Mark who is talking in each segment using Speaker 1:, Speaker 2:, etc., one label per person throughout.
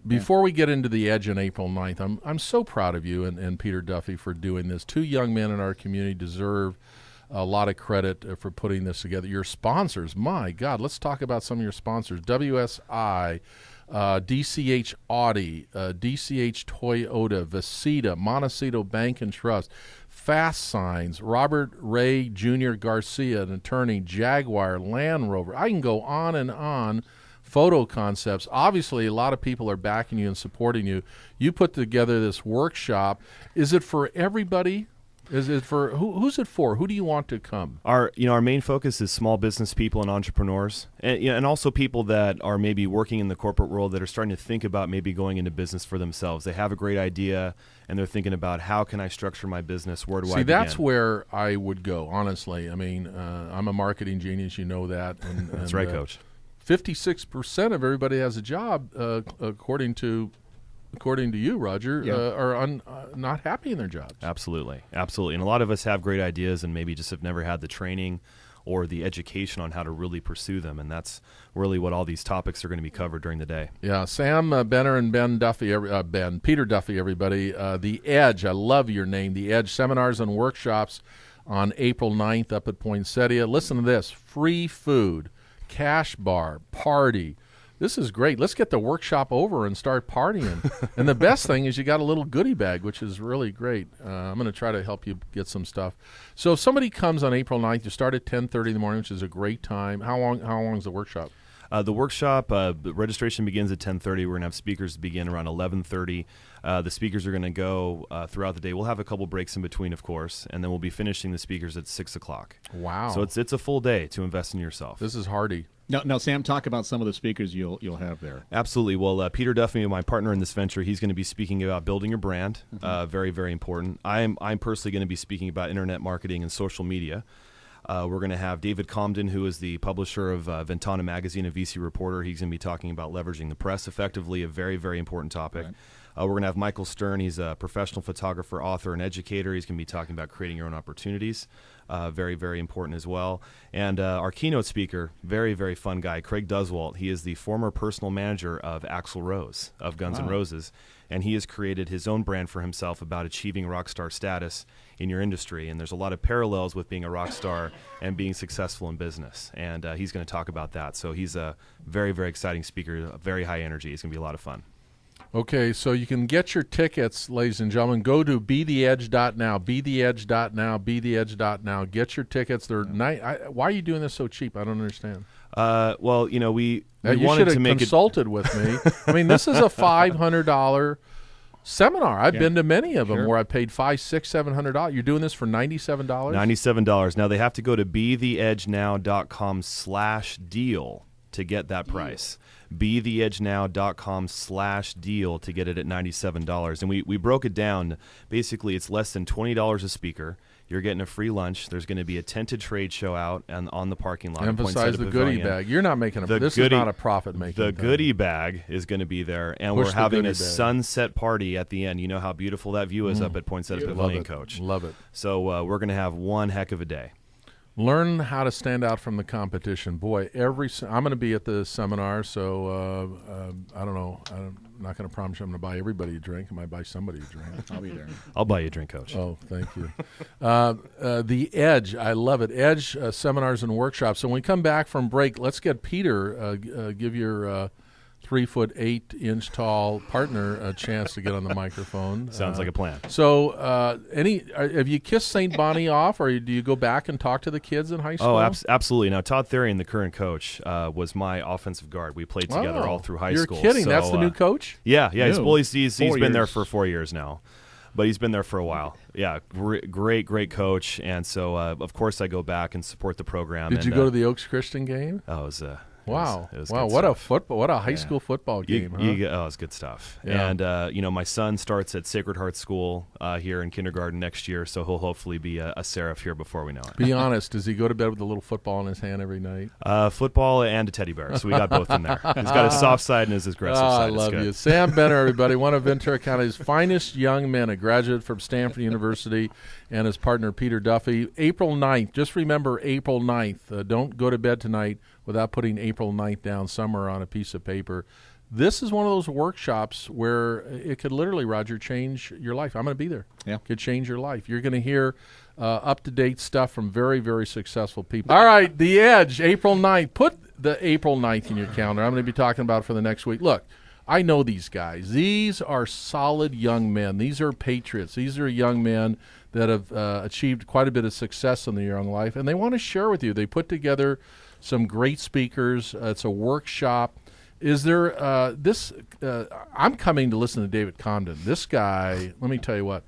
Speaker 1: Before we get into the Edge on April 9th, I'm so proud of you and Peter Duffy for doing this. Two young men in our community deserve a lot of credit for putting this together. Your sponsors, my God, let's talk about some of your sponsors. WSI, DCH Audi, DCH Toyota, VCEDA, Montecito Bank and Trust, Fast Signs, Robert Ray Jr. Garcia, an attorney, Jaguar, Land Rover. I can go on and on. Photonconcepts. Obviously, a lot of people are backing you and supporting you. You put together this workshop. Is it for everybody? Is it for who's it for? Who do you want to come?
Speaker 2: Our main focus is small business people and entrepreneurs, and also people that are maybe working in the corporate world that are starting to think about maybe going into business for themselves. They have a great idea and they're thinking about how can I structure my business? Where do I begin?
Speaker 1: See, that's where I would go. Honestly, I mean, I'm a marketing genius. You know that.
Speaker 2: That's right, Coach.
Speaker 1: 56% of everybody has a job, according to you, Roger, are not happy in their jobs.
Speaker 2: Absolutely. And a lot of us have great ideas and maybe just have never had the training or the education on how to really pursue them, and that's really what all these topics are going to be covered during the day.
Speaker 1: Yeah, Sam Benner and Peter Duffy, everybody. The Edge, I love your name, The Edge, seminars and workshops on April 9th up at Poinsettia. Listen to this, free food, cash bar, party. This is great. Let's get the workshop over and start partying. And the best thing is you got a little goodie bag, which is really great. I'm going to try to help you get some stuff. So if somebody comes on April 9th, you start at 10:30 in the morning, which is a great time. How long is the workshop?
Speaker 2: The workshop, registration begins at 10:30. We're going to have speakers begin around 11:30. The speakers are going to go throughout the day. We'll have a couple breaks in between, of course, and then we'll be finishing the speakers at 6 o'clock.
Speaker 1: Wow.
Speaker 2: So it's a full day to invest in yourself.
Speaker 1: This is hardy.
Speaker 3: Now, Sam, talk about some of the speakers you'll have there.
Speaker 2: Absolutely. Well, Peter Duffy, my partner in this venture, he's going to be speaking about building your brand. Very, very important. I'm personally going to be speaking about internet marketing and social media. We're going to have David Comden, who is the publisher of Ventura magazine, a VC reporter. He's going to be talking about leveraging the press effectively, a very, very important topic. Right. We're going to have Michael Stern. He's a professional photographer, author, and educator. He's going to be talking about creating your own opportunities. Very, very important as well. And our keynote speaker, very, very fun guy, Craig Duswalt. He is the former personal manager of Axl Rose of Guns N' Roses, and he has created his own brand for himself about achieving rock star status in your industry. And there's a lot of parallels with being a rock star and being successful in business. And he's going to talk about that. So he's a very, very exciting speaker, very high energy. It's going to be a lot of fun.
Speaker 1: Okay, so you can get your tickets, ladies and gentlemen. Go to betheedge.now, betheedge.now. Get your tickets. They're why are you doing this so cheap? I don't understand.
Speaker 2: Well, we
Speaker 1: you
Speaker 2: wanted
Speaker 1: should
Speaker 2: to
Speaker 1: have
Speaker 2: make
Speaker 1: consulted with me. I mean, this is a $500 seminar. I've been to many of them where I paid $500, $600, $700. You're doing this for $97?
Speaker 2: $97. Now, they have to go to betheedgenow.com/deal to get that price. betheedgenow.com/deal to get it at $97. And we broke it down. Basically, it's less than $20 a speaker. You're getting a free lunch. There's going to be a tented trade show out and on the parking lot.
Speaker 1: Emphasize the goodie bag. You're not making this is not a profit-making
Speaker 2: The goodie bag is going to be there, and we're having a sunset party at the end. You know how beautiful that view is up at Poinsettia Pavilion, Coach.
Speaker 1: Love it.
Speaker 2: So we're going to have one heck of a day.
Speaker 1: Learn how to stand out from the competition. Boy, I'm going to be at the seminar, so I don't know. I'm not going to promise I'm going to buy everybody a drink. I might buy somebody a drink.
Speaker 3: I'll be there.
Speaker 2: I'll buy you a drink, Coach.
Speaker 1: Oh, thank you. The Edge, I love it. Edge seminars and workshops. So when we come back from break, let's get Peter, give your 3'8" tall partner a chance to get on the microphone.
Speaker 2: Sounds like a plan.
Speaker 1: So, have you kissed St. Bonnie off, or do you go back and talk to the kids in high school?
Speaker 2: Oh, absolutely. Now, Todd Therian, the current coach, was my offensive guard. We played together all through high school.
Speaker 1: You're kidding?
Speaker 2: So,
Speaker 1: that's the new coach?
Speaker 2: Yeah. He's been there for 4 years now. But he's been there for a while. Yeah, great coach. And so, of course, I go back and support the program.
Speaker 1: Did you go to the Oaks Christian game?
Speaker 2: Oh, it was
Speaker 1: wow!
Speaker 2: It was
Speaker 1: wow! What a high school football game!
Speaker 2: It's good stuff. Yeah. And my son starts at Sacred Heart School here in kindergarten next year, so he'll hopefully be a seraph here before we know it.
Speaker 1: Be honest, does he go to bed with a little football in his hand every night?
Speaker 2: Football and a teddy bear, so we got both in there. He's got a soft side and his aggressive side.
Speaker 1: I love you, Sam Benner, everybody. One of Ventura County's finest young men, a graduate from Stanford University, and his partner Peter Duffy. April 9th. Just remember April 9th. Don't go to bed tonight without putting April 9th down somewhere on a piece of paper. This is one of those workshops where it could literally, Roger, change your life. I'm going to be there.
Speaker 3: Yeah.
Speaker 1: Could change your life. You're going to hear up-to-date stuff from very, very successful people. All right, The Edge, April 9th. Put the April 9th in your calendar. I'm going to be talking about it for the next week. Look, I know these guys. These are solid young men. These are patriots. These are young men that have achieved quite a bit of success in their young life, and they want to share with you. They put together some great speakers. It's a workshop. Is there I'm coming to listen to David Comden. This guy, let me tell you what,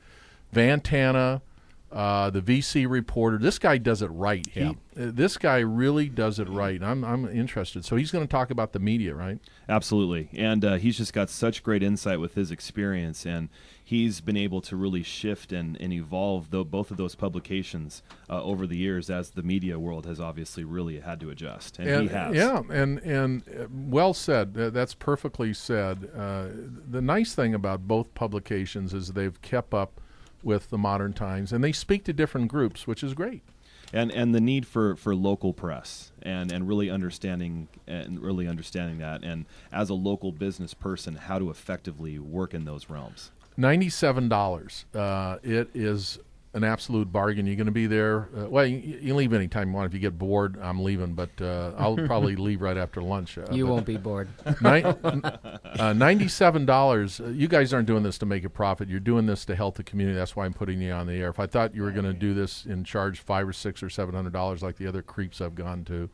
Speaker 1: Vantana, the VC reporter, this guy does it right.
Speaker 3: Yeah.
Speaker 1: This guy really does it right. I'm interested. So he's going to talk about the media, right?
Speaker 2: Absolutely. And he's just got such great insight with his experience, and he's been able to really shift and evolve both of those publications over the years as the media world has obviously really had to adjust, and he has.
Speaker 1: Yeah, and well said. That's perfectly said. The nice thing about both publications is they've kept up with the modern times, and they speak to different groups, which is great.
Speaker 2: And the need for local press and really understanding that, and as a local business person, how to effectively work in those realms. $97. It is an absolute bargain. You're going to be there. Well, you can leave anytime you want. If you get bored, I'm leaving, but I'll probably leave right after lunch.
Speaker 4: You won't be bored.
Speaker 1: $97. You guys aren't doing this to make a profit. You're doing this to help the community. That's why I'm putting you on the air. If I thought you were going to do this and charge $500 or $600 or $700 like the other creeps I've gone to,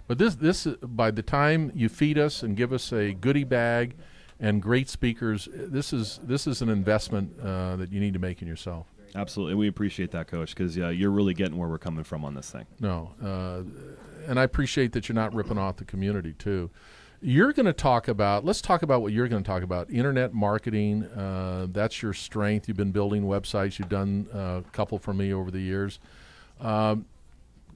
Speaker 1: but this by the time you feed us and give us a goodie bag and great speakers, this is an investment that you need to make in yourself.
Speaker 2: Absolutely. We appreciate that, Coach, because you're really getting where we're coming from on this thing.
Speaker 1: No. And I appreciate that you're not ripping off the community, too. You're going to talk about, let's talk about what you're going to talk about, internet marketing. That's your strength. You've been building websites. You've done a couple for me over the years. God,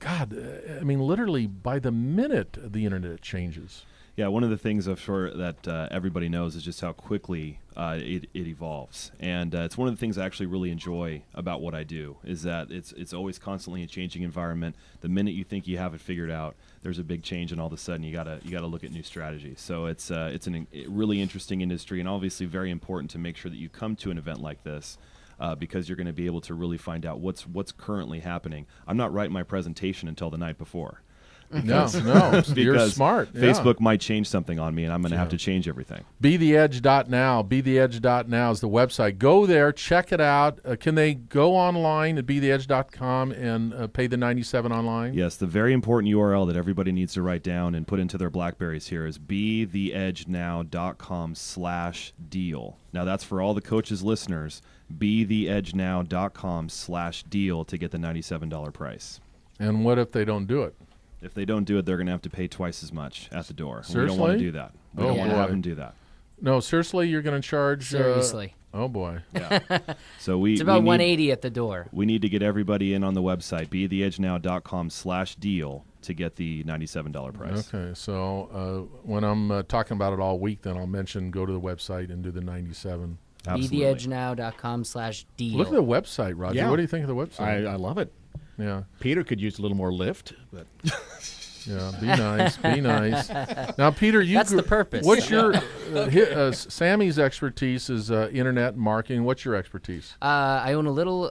Speaker 1: I mean, literally by the minute the internet changes.
Speaker 2: Yeah, one of the things I'm sure that everybody knows is just how quickly it evolves, and it's one of the things I actually really enjoy about what I do is that it's always constantly a changing environment. The minute you think you have it figured out, there's a big change, and all of a sudden you gotta look at new strategies. So it's a really interesting industry, and obviously very important to make sure that you come to an event like this. Because you're going to be able to really find out what's currently happening. I'm not writing my presentation until the night before.
Speaker 1: No, you're smart.
Speaker 2: Facebook might change something on me, and I'm going to have to change everything.
Speaker 1: BeTheEdge.now. BeTheEdge.now is the website. Go there, check it out. Can they go online at BeTheEdge.com and pay the $97 online?
Speaker 2: Yes, the very important URL that everybody needs to write down and put into their BlackBerries here is BeTheEdgeNow.com/deal. Now, that's for all the coaches' listeners. BeTheEdgeNow.com/deal to get the $97 price.
Speaker 1: And what if they don't do it?
Speaker 2: If they don't do it, they're going to have to pay twice as much at the door.
Speaker 1: Seriously?
Speaker 2: We don't want to do that. We don't want to have them do that.
Speaker 1: No, seriously, you're going to charge?
Speaker 4: Seriously.
Speaker 1: Oh, boy.
Speaker 2: Yeah. So
Speaker 4: it's about $180 at the door.
Speaker 2: We need to get everybody in on the website, BeTheEdgeNow.com/deal to get the $97 price.
Speaker 1: Okay, so when I'm talking about it all week, then I'll mention go to the website and do the $97.
Speaker 2: Absolutely.
Speaker 4: BeTheEdgeNow.com/deal.
Speaker 1: Look at the website, Roger.
Speaker 3: Yeah.
Speaker 1: What do you think of the website?
Speaker 3: I love it.
Speaker 1: Yeah.
Speaker 3: Peter could use a little more lift, but
Speaker 1: Yeah, be nice, be nice. Now, Peter,
Speaker 4: that's the purpose.
Speaker 1: What's your Sammy's expertise is internet marketing. What's your expertise?
Speaker 4: I own a little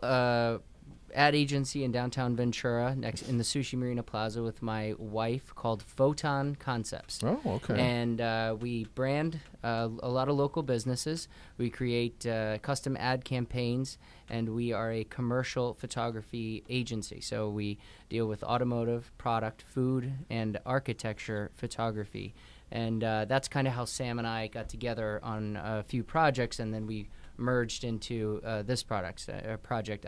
Speaker 4: ad agency in downtown Ventura, next in the Sushi Marina Plaza, with my wife, called Photonconcepts.
Speaker 1: Oh, okay.
Speaker 4: And we brand a lot of local businesses. We create custom ad campaigns, and we are a commercial photography agency. So we deal with automotive, product, food, and architecture photography. And that's kind of how Sam and I got together on a few projects, and then we merged into this project.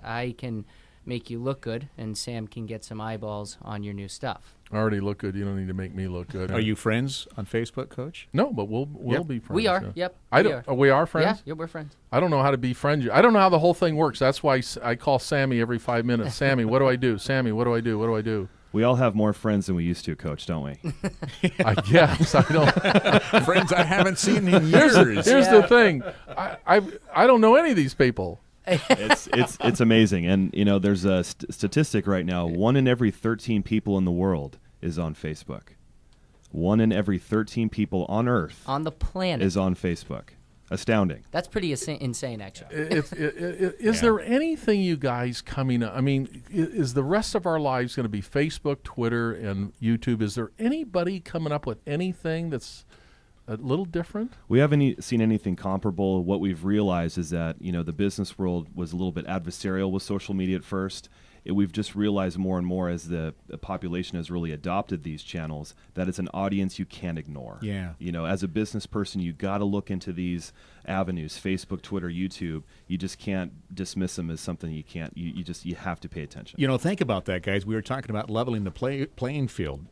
Speaker 4: I can make you look good, and Sam can get some eyeballs on your new stuff.
Speaker 1: I already look good. You don't need to make me look good.
Speaker 3: Are you friends on Facebook, Coach?
Speaker 1: No, but we'll be friends.
Speaker 4: We are.
Speaker 1: Yeah.
Speaker 4: Yep.
Speaker 1: We are friends?
Speaker 4: Yeah, we're friends.
Speaker 1: I don't know how to befriend you. I don't know how the whole thing works. That's why I call Sammy every 5 minutes. Sammy, what do I do? Sammy, what do I do? What do I do?
Speaker 2: We all have more friends than we used to, Coach, don't we?
Speaker 1: I guess. I don't.
Speaker 3: Friends I haven't seen in years.
Speaker 1: Here's the thing. I don't know any of these people.
Speaker 2: It's amazing. And, you know, there's a statistic right now. 1 in every 13 people in the world is on Facebook. 1 in every 13 people on Earth
Speaker 4: On the planet.
Speaker 2: is on Facebook. Astounding.
Speaker 4: That's pretty insane, actually.
Speaker 1: Is there anything you guys coming up? I mean, is the rest of our lives going to be Facebook, Twitter, and YouTube? Is there anybody coming up with anything that's a little different?
Speaker 2: We haven't seen anything comparable. What we've realized is that, the business world was a little bit adversarial with social media at first. We've just realized more and more as the population has really adopted these channels that it's an audience you can't ignore.
Speaker 3: Yeah.
Speaker 2: As a business person, you got to look into these avenues, Facebook, Twitter, YouTube. You just can't dismiss them as something you can't. You have to pay attention.
Speaker 3: Think about that, guys. We were talking about leveling the playing field.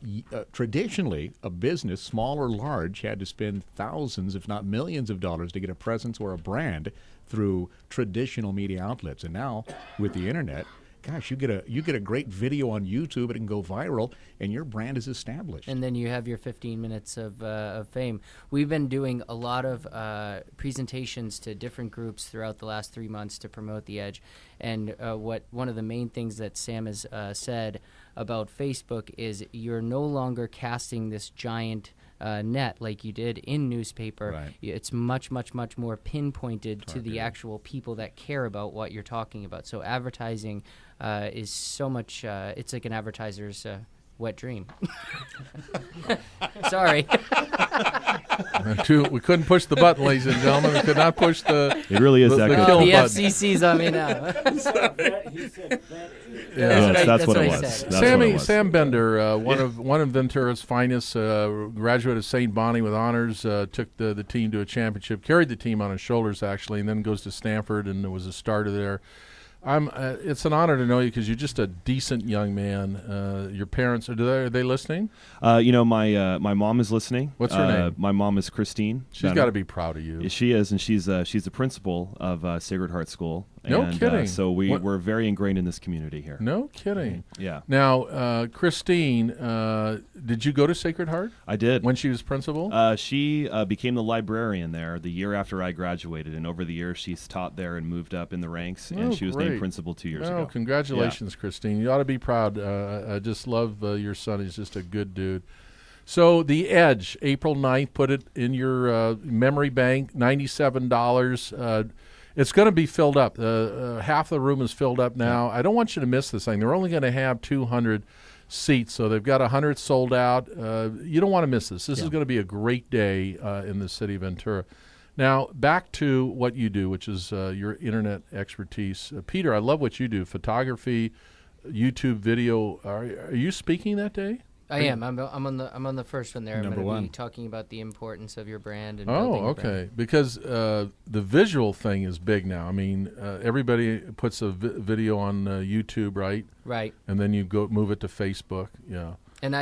Speaker 3: Traditionally, a business, small or large, had to spend thousands, if not millions of dollars to get a presence or a brand through traditional media outlets. And now, with the internet, gosh, you get a great video on YouTube, it can go viral, and your brand is established.
Speaker 4: And then you have your 15 minutes of fame. We've been doing a lot of presentations to different groups throughout the last 3 months to promote the Edge. And one of the main things that Sam has said about Facebook is you're no longer casting this giant net like you did in newspaper.
Speaker 3: Right.
Speaker 4: It's much, much, much more pinpointed to the actual people that care about what you're talking about. So advertising is so much, it's like an advertiser's wet dream. Sorry.
Speaker 1: We couldn't push the button, ladies and gentlemen. We could not push the.
Speaker 2: It really is
Speaker 1: the
Speaker 2: that good.
Speaker 1: kill
Speaker 4: The
Speaker 1: button.
Speaker 4: FCC's on me now.
Speaker 2: Yes, that's what
Speaker 4: what
Speaker 2: it
Speaker 4: he
Speaker 2: was.
Speaker 4: said.
Speaker 2: That's what it was.
Speaker 1: Sam Bender, one of Ventura's finest, graduate of St. Bonnie with honors, took the team to a championship, carried the team on his shoulders actually, and then goes to Stanford and was a starter there. It's an honor to know you because you're just a decent young man. Your parents are they listening?
Speaker 2: My mom is listening.
Speaker 1: What's her name?
Speaker 2: My mom is Christine.
Speaker 1: She's got to be proud of you.
Speaker 2: She is, and she's the principal of Sacred Heart School.
Speaker 1: No
Speaker 2: And,
Speaker 1: kidding.
Speaker 2: So we're very ingrained in this community here.
Speaker 1: No kidding.
Speaker 2: Yeah.
Speaker 1: Now, Christine, did you go to Sacred Heart
Speaker 2: I did.
Speaker 1: when she was principal?
Speaker 2: She became the librarian there the year after I graduated, and over the years she's taught there and moved up in the ranks, and she was named principal 2 years ago.
Speaker 1: Congratulations, Christine. You ought to be proud. I just love your son. He's just a good dude. So the Edge, April 9th, put it in your memory bank, $97. It's going to be filled up. Half the room is filled up now. Yeah. I don't want you to miss this thing. They're only going to have 200 seats, so they've got 100 sold out. You don't want to miss this. This is going to be a great day in the city of Ventura. Now, back to what you do, which is your internet expertise. Peter, I love what you do, photography, YouTube video. Are you speaking that day?
Speaker 4: I am. I'm on the first one there. I'm
Speaker 3: Number
Speaker 4: going to
Speaker 3: one.
Speaker 4: be talking about the importance of your brand and
Speaker 1: Oh,
Speaker 4: building a
Speaker 1: okay.
Speaker 4: brand.
Speaker 1: Because the visual thing is big now. I mean, everybody puts a video on YouTube, right?
Speaker 4: Right.
Speaker 1: And then you move it to Facebook. Yeah.
Speaker 4: And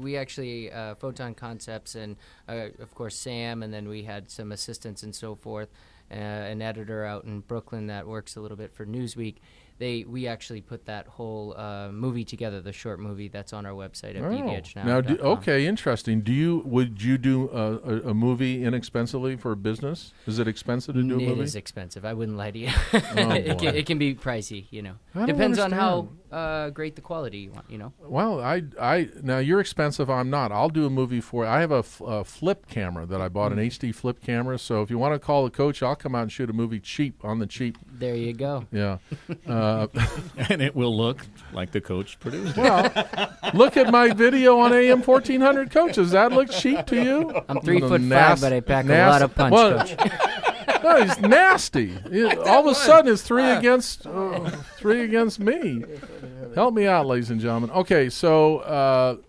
Speaker 4: we actually Photonconcepts and of course Sam, and then we had some assistants and so forth, an editor out in Brooklyn that works a little bit for Newsweek. We actually put that whole movie together, the short movie that's on our website at bdhnow.com.
Speaker 1: Now, okay, interesting. Would you do a movie inexpensively for a business? Is it expensive to do a movie?
Speaker 4: It is expensive. I wouldn't lie to you.
Speaker 1: Oh,
Speaker 4: it can be pricey, Depends on how great the quality you want,
Speaker 1: Well, now you're expensive. I'm not. I'll do a movie for you. I have a flip camera that I bought, an HD flip camera. So if you want to call the coach, I'll come out and shoot a movie on the cheap.
Speaker 4: There you go.
Speaker 1: Yeah.
Speaker 3: And it will look like the coach produced it.
Speaker 1: Well, look at my video on AM 1400 Coach. Does that look cheap to you?
Speaker 4: I'm 3'5", but I pack a lot of punch, Coach.
Speaker 1: No, he's nasty. All of a sudden, it's three against me. Help me out, ladies and gentlemen. Okay, so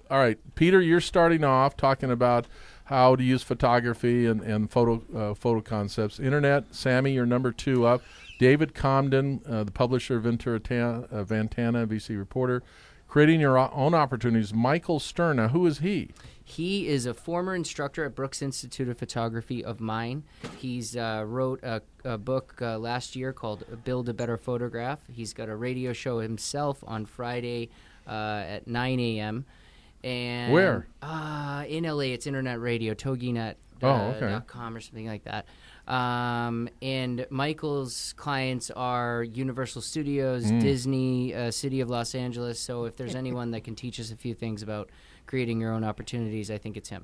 Speaker 1: all right, Peter, you're starting off talking about how to use photography and photo concepts. Internet, Sammy, you're number 2 up. David Comden, the publisher of Ventura, Vantana, VC reporter, creating your own opportunities. Michael Stern, now who is he?
Speaker 4: He is a former instructor at Brooks Institute of Photography of mine. He's wrote a book last year called Build a Better Photograph. He's got a radio show himself on Friday at 9 a.m. And
Speaker 1: Where?
Speaker 4: In LA, it's internet radio, toginet.com or something like that. And Michael's clients are Universal Studios, Disney, City of Los Angeles. So if there's anyone that can teach us a few things about creating your own opportunities, I think it's him.